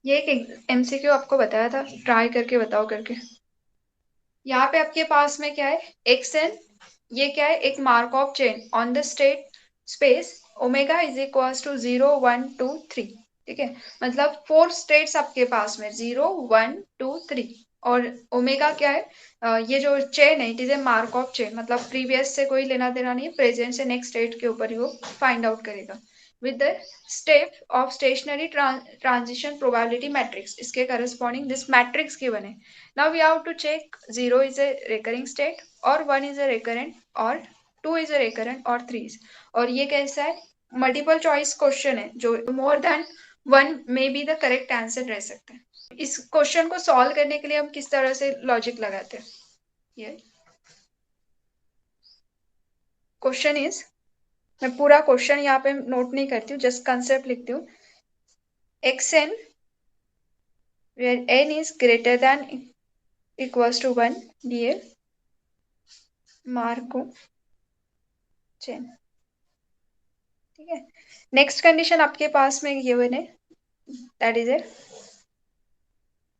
ये एक एमसीक्यू आपको बताया था, ट्राई करके बताओ करके। यहाँ पे आपके पास में क्या है, एक्स एन, ये क्या है, एक Markov chain on the state space omega is equals to 0 1 2 3। ठीक है, मतलब 4 स्टेट्स आपके पास में, 0 1 2 3। और ओमेगा क्या है, ये जो चेन है it is A Markov chain, मतलब प्रीवियस से कोई लेना देना नहीं है, प्रेजेंट से नेक्स्ट स्टेट के ऊपर ही वो फाइंड आउट करेगा with the step of stationary transition probability matrix, इसके corresponding this matrix given है। Now we have to check 0 is a recurring state or 1 is a recurrent or 2 is a recurrent or 3 is। और ये कैसा है, multiple choice question है, जो more than one may be the correct answer रह सकते हैं। इस क्वेश्चन को सॉल्व करने के लिए हम किस तरह से लॉजिक लगाते हैं, ये क्वेश्चन इज, मैं पूरा क्वेश्चन यहाँ पे नोट नहीं करती हूँ, जस्ट कंसेप्ट लिखती हूँ। X n where n is greater than equals to 1 दिए मार्कओफ चेन। ठीक है, नेक्स्ट कंडीशन आपके पास में गिवन है, that is a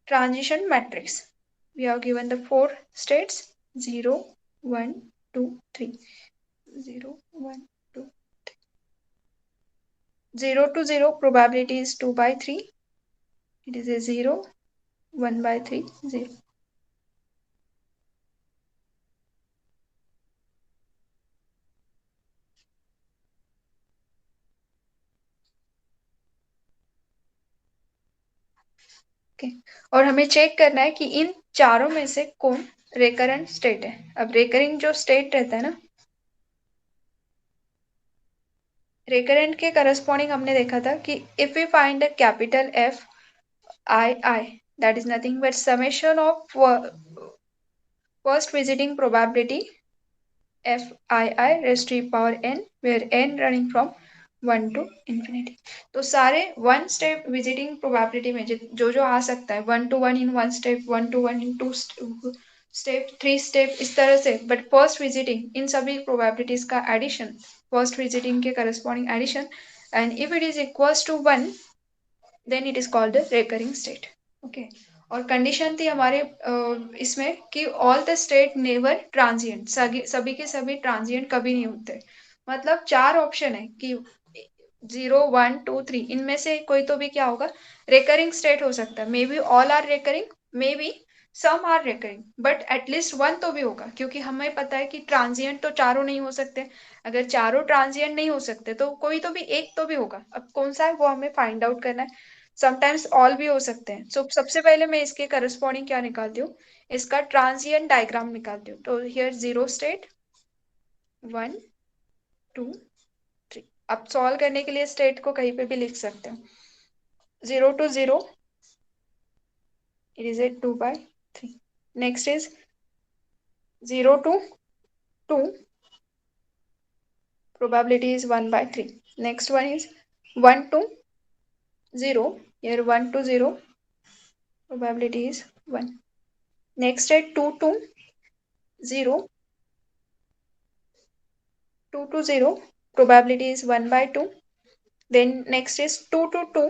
transition matrix. We have given the 4 states 0 1 2 3, 0 1 2 0 to 0 probability is 2/3, it is a 0 1/3 0। Okay, और हमें चेक करना है कि इन चारों में से कौन रेकरेंट स्टेट है। अब रेकरिंग जो स्टेट रहता है ना, रेकरेंट के करस्पॉन्डिंग हमने देखा था कि if we find a capital F i i, that is nothing but summation of first visiting probability F i i raise to power n, where n running from 1 to infinity। तो सारे one step visiting probability में जो जो आ सकता है, 1 to 1 in one step, 1 to 1 in two step, 3 step, इस तरह से, बट फर्स्ट विजिटिंग इन सभी प्रोबेबिलिटीज का एडिशन, फर्स्ट विजिटिंग के corresponding addition, and if it is equals to 1 then it is called the recurring state. Okay, और condition थी हमारे इसमें कि all the state never transient, सभी के सभी ट्रांजिएंट कभी नहीं होते। मतलब 4 ऑप्शन है कि 0 1 2 3, इनमें से कोई तो भी क्या होगा, रेकरिंग स्टेट हो सकता है। May be all are recurring, may be some are recurring, but at least one तो भी होगा, क्योंकि हमें पता है कि ट्रांजिएंट तो चारों नहीं हो सकते। अगर चारों ट्रांजिएंट नहीं हो सकते तो कोई तो भी एक तो भी होगा। अब कौन सा है वो हमें फाइंड आउट करना है। समटाइम्स ऑल भी हो सकते हैं। सो सबसे पहले मैं इसके करस्पॉन्डिंग क्या निकालती हूँ, इसका ट्रांजिएंट डायग्राम निकालती हूँ। तो हियर 0 स्टेट 1 2 3। अब सॉल्व करने के लिए स्टेट को कहीं पे भी लिख सकते हैं। 0 to 0 it is a 2/3। next is 0 to 2 probability is 1/3। next one is 1 to 0, here 1 to 0 probability is 1। next है 2 to 0, 2 to 0 probability is 1/2। then next is 2 to 2,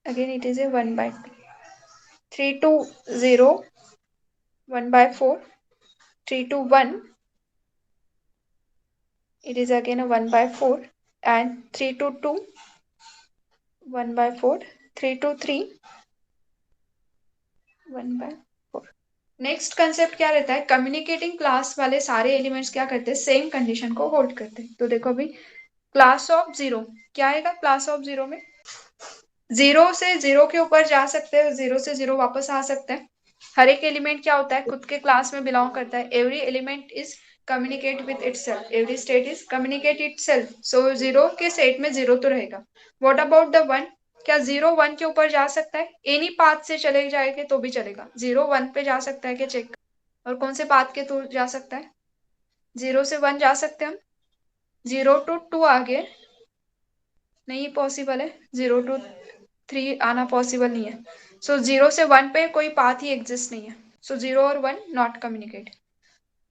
again it is a 1/2। 3 to 0 1/4। 3 to 1 it is again a 1/4, and 3 to 2 1/4। 3 to 3 1/4। Next concept क्या रहता है, communicating class वाले सारे elements क्या करते हैं, same condition को होल्ड करते हैं। तो देखो अभी क्लास ऑफ 0 क्या आएगा, क्लास ऑफ 0 में 0 से 0 के ऊपर जा सकते हैं, 0 से 0 वापस आ सकते हैं। हर एक एलिमेंट क्या होता है, खुद के क्लास में बिलोंग करता है। Every element is communicate with itself, every state is communicate itself. So 0 के सेट में 0 तो रहेगा। व्हाट अबाउट द 1, क्या 0 1 के ऊपर जा सकता है, एनी पाथ से चले जाएंगे तो भी चलेगा। 0 1 पे जा सकता है क्या, चेक। और कौन से पाथ के थ्रू जा सकता है, 0 से 1 जा सकते हैं हम, 0 to 2 आगे नहीं पॉसिबल है, 0 to 3 आना पॉसिबल नहीं है। सो 0 से 1 पे कोई पाथ ही एग्जिस्ट नहीं है। सो 0 और 1 नॉट कम्युनिकेट।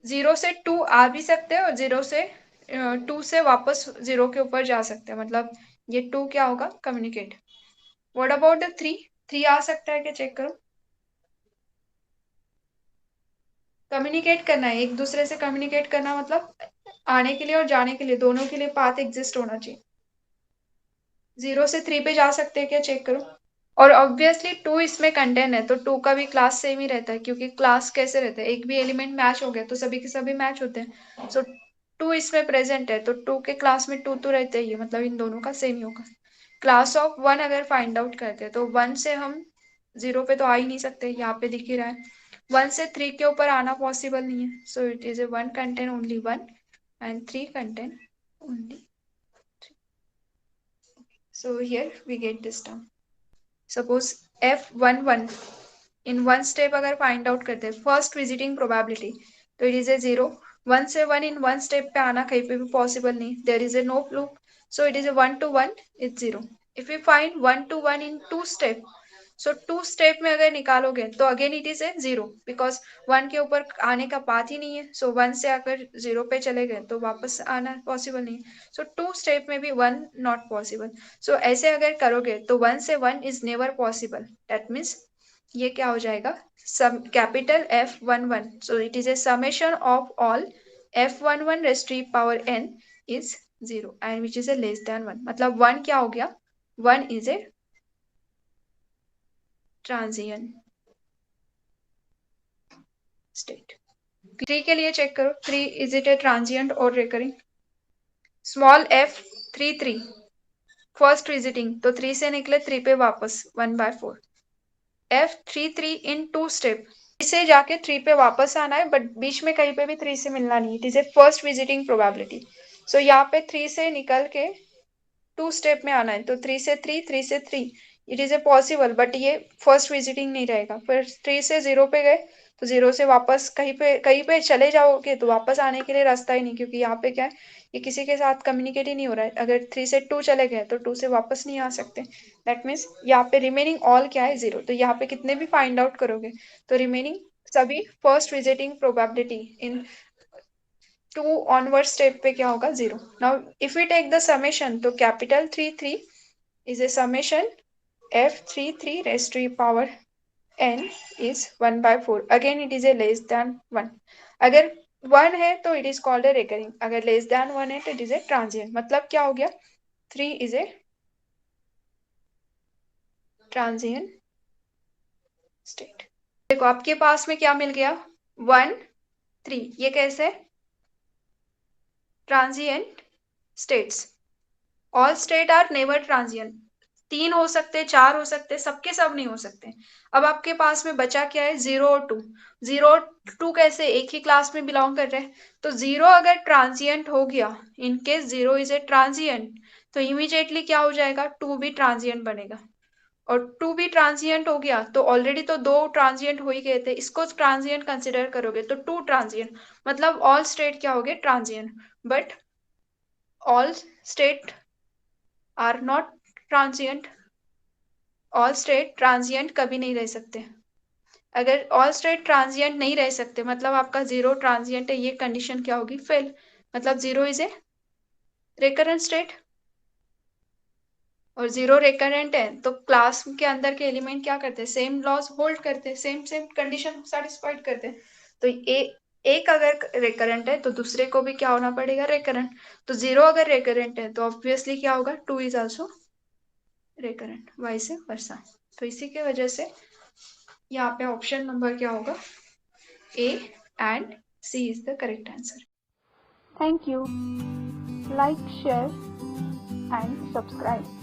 0 से 2 आ भी सकते हैं, और 0 से 2 से वापस 0 के ऊपर जा सकते हैं, मतलब ये 2 क्या होगा, कम्युनिकेट। What about the 3? 3 आ सकता है क्या, चेक करो। कम्युनिकेट करना है, एक दूसरे से कम्युनिकेट करना मतलब आने के लिए और जाने के लिए दोनों के लिए पाथ एग्जिस्ट होना चाहिए। 0 से 3 पे जा सकते हैं क्या, चेक करो। और ऑब्वियसली 2 इसमें कंटेंट है, तो 2 का भी क्लास सेम ही रहता है, क्योंकि क्लास कैसे रहता है, एक भी एलिमेंट मैच हो गया तो सभी के सभी मैच होते हैं। सो 2 इसमें प्रेजेंट है, तो 2 के क्लास में 2 तो रहते ही है, मतलब इन दोनों का सेम ही होगा। क्लास ऑफ 1 अगर फाइंड आउट करते हैं तो 1 से हम 0 पे तो आ ही नहीं सकते, यहाँ पे दिख ही रहा है। 1 से 3 के ऊपर आना पॉसिबल नहीं है, सो it is a 1 content only 1 and 3 content only 3. So here we get this term. Suppose F11 in one step अगर फाइंड आउट करते हैं फर्स्ट विजिटिंग प्रोबेबिलिटी, तो इट इज ए 0. 1 से 1 इन वन स्टेप पे आना कहीं पे भी पॉसिबल नहीं, there is a no loop, so it is a 1 to 1 is 0. If you find 1 to 1 in two step, so two step में अगर निकालोगे तो again it is a 0, because 1 के ऊपर आने का पाथ ही नहीं है, सो 1 से अगर 0 पे चले गए तो वापस आना पॉसिबल नहीं, सो टू स्टेप में भी 1 नॉट पॉसिबल. सो ऐसे अगर करोगे तो 1 से 1 is never possible, that means ये क्या हो जाएगा, sum capital F11, so it is a summation of all F11 raise to power n is 0 and which is a less than 1, मतलब 1 क्या हो गया, 1 इज ए ट्रांजिएंट स्टेट. 3 के लिए चेक करो, 3 इज इट ए ट्रांजिएंट और recurring. Small F33 first visiting, तो 3 से निकले 3 पे वापस 1/4. F33 इन टू स्टेप, से जाके 3 पे वापस आना है, बट बीच में कहीं पे भी 3 से मिलना नहीं, it is a first visiting probability. So यहाँ पे 3 से निकल के 2 स्टेप में आना है, तो 3 से 3, 3 से 3, it is a possible, but ये फर्स्ट विजिटिंग नहीं रहेगा. फिर 3 से 0 पे गए तो 0 से वापस कहीं पे चले जाओगे तो वापस आने के लिए रास्ता ही नहीं, क्योंकि यहाँ पे क्या है, ये किसी के साथ कम्युनिकेट ही नहीं हो रहा है. अगर 3 से 2 चले गए तो 2 से वापस नहीं आ सकते, दैट मीन्स यहाँ पे रिमेनिंग ऑल क्या है, 0. तो यहाँ पे कितने भी फाइंड आउट करोगे तो रिमेनिंग सभी first visiting probability in 2 onward step पे क्या होगा, 0. Now if we take the summation, तो capital 3 is a summation F33 raised to power n is 1/4. Again it is a less than 1. अगर 1 है तो it is called a recurring, अगर less than 1 है तो it is a transient. मतलब क्या हो गया, 3 is a transient state. देखो आपके पास में क्या मिल गया, 1 3, ये कैसे transient states. All state are never transient, 3 हो सकते, 4 हो सकते, सबके सब नहीं हो सकते. अब आपके पास में बचा क्या है, 0 और 2. 0 और 2 कैसे एक ही क्लास में बिलोंग कर रहे हैं, तो 0 अगर ट्रांजिएंट हो गया, in case 0 is a transient, तो इमीडिएटली क्या हो जाएगा, 2 भी ट्रांजिएंट बनेगा. और 2 भी ट्रांजिएंट हो गया तो ऑलरेडी तो 2 ट्रांजिएंट हो ही गए थे, इसको ट्रांजिएंट कंसिडर करोगे तो 2 ट्रांजिएंट, मतलब ऑल स्टेट क्या हो गए, transient. But all state are not transient, all state transient कभी नहीं रह सकते. अगर ऑल स्टेट ट्रांजिएंट नहीं रह सकते मतलब आपका 0 ट्रांजिएंट है, ये कंडीशन क्या होगी, फेल. मतलब 0 इज ए रिकरेंट स्टेट, और 0 रिकरेंट है तो क्लास के अंदर के एलिमेंट क्या करते हैं, सेम लॉज होल्ड करते हैं, सेम सेम कंडीशन सेटिस्फाइड करते हैं. तो एक अगर रिकरेंट है तो दूसरे को भी क्या होना पड़ेगा, रिकरेंट. तो 0 अगर रिकरेंट है तो ऑब्वियसली क्या होगा, 2 is also recurrent, vice versa. तो इसी के वजह से यहाँ पे ऑप्शन नंबर क्या होगा, A and C is the correct answer. Thank you. Like, share and subscribe.